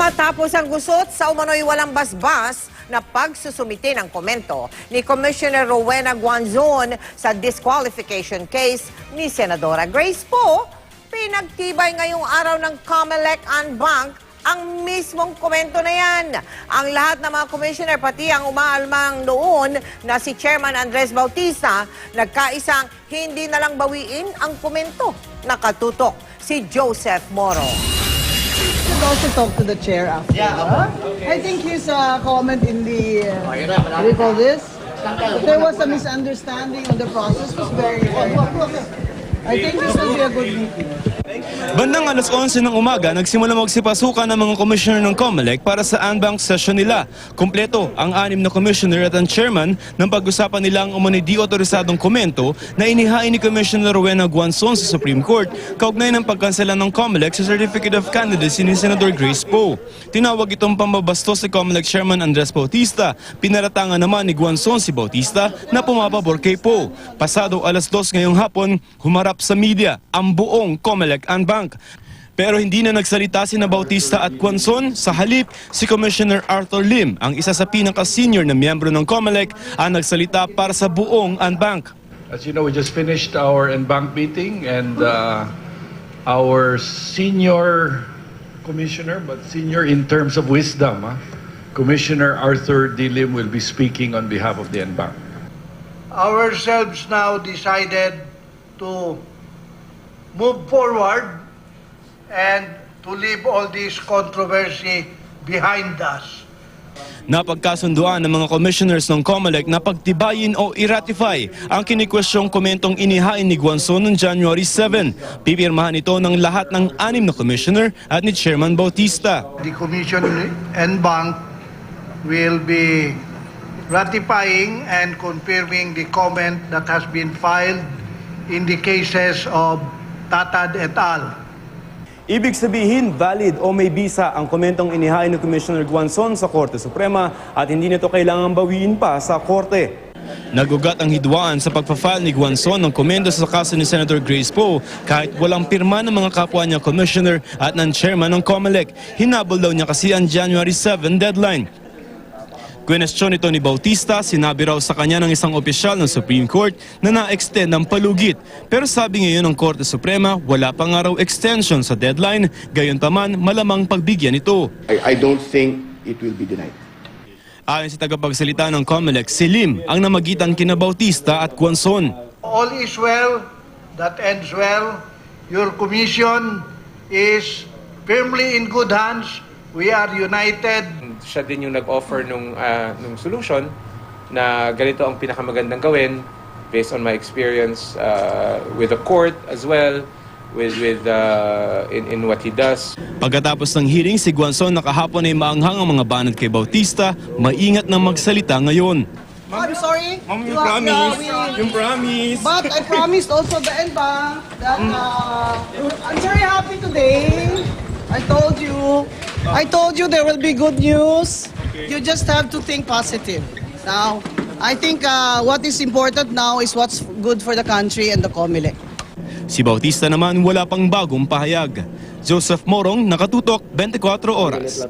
Matapos ang gusot sa umano'y walang basbas na pagsusumite ng komento ni Commissioner Rowena Guanzon sa disqualification case ni Senadora Grace Poe, pinagtibay ngayong araw ng COMELEC and Bank ang mismong komento na yan. Ang lahat ng mga commissioner, pati ang umaalmang noon na si Chairman Andres Bautista, nagkaisang hindi na lang bawiin ang komento. Nakatutok si Joseph Moro. Should also talk to the chair after. Yeah, okay. I think his comment in the, what do you call this? There was a misunderstanding on the process was very I think this will be a good meeting. Bandang alas 11 ng umaga, nagsimula magsipasukan ng mga commissioner ng COMELEC para sa unbank session nila. Kumpleto ang 6 na commissioner at ang chairman ng pag-usapan nila ang umano'y di otorisadong komento na inihain ni Commissioner Rowena Guanzon sa Supreme Court kaugnay ng pagkansela ng COMELEC sa Certificate of Candidacy ni Senator Grace Poe. Tinawag itong pambabastos si COMELEC Chairman Andres Bautista. Pinaratangan naman ni Guanzon si Bautista na pumapabor kay Poe. Pasado alas 2 ngayong hapon, humarap sa media ang buong COMELEC and Bank. Pero hindi na nagsalita sina Bautista at Guanzon. Sa halip, si Commissioner Arthur Lim, ang isa sa pinaka-senior na miyembro ng COMELEC, ang nagsalita para sa buong Unbank. As you know, we just finished our Unbank meeting and our senior commissioner, but senior in terms of wisdom, Commissioner Arthur D. Lim will be speaking on behalf of the Unbank. Ourselves now decided to move forward and to leave all this controversy behind us. Napagkasunduan ng mga commissioners ng COMELEC na pagtibayin o i-ratify ang kinikwestyong komentong inihain ni Guanzon noong January 7. Pipirmahan ito ng lahat ng 6 na commissioner at ni Chairman Bautista. The Commission and Bank will be ratifying and confirming the comment that has been filed in the cases of Tatad et al. Ibig sabihin, valid o may bisa ang komentong inihain ni Commissioner Guanzon sa Korte Suprema at hindi nito kailangang bawiin pa sa Korte. Nagugat ang hidwaan sa pagpa-file ni Guanzon ng komento sa kaso ni Senator Grace Poe kahit walang pirma ng mga kapwa niya commissioner at ng chairman ng COMELEC. Hinabol daw niya kasi ang January 7 deadline. Kwenestyon ito ni Bautista, sinabi raw sa kanya ng isang opisyal ng Supreme Court na na-extend ang palugit. Pero sabi ngayon ng Korte Suprema, wala pa nga raw extension sa deadline, gayunpaman malamang pagbigyan ito. I don't think it will be denied. Ayon sa tagapagsalita ng COMELEC, si Lim ang namagitan kina Bautista at Guanzon. All is well, that ends well. Your commission is firmly in good hands. We are united. Siya din yung nag-offer nung solution na ganito ang pinakamagandang gawin based on my experience with the court as well, in what he does. Pagkatapos ng hearing, si Guanzon nakahapon ay maanghang ang mga banat kay Bautista, maingat na magsalita ngayon. I'm sorry. Yung promise. Yung promise. But I promised also the NBank that I'm very happy today. I told you there will be good news. Okay. You just have to think positive. Now, I think what is important now is what's good for the country and the COMELEC. Si Bautista naman wala pang bagong pahayag. Joseph Morong, Nakatutok, 24 Oras.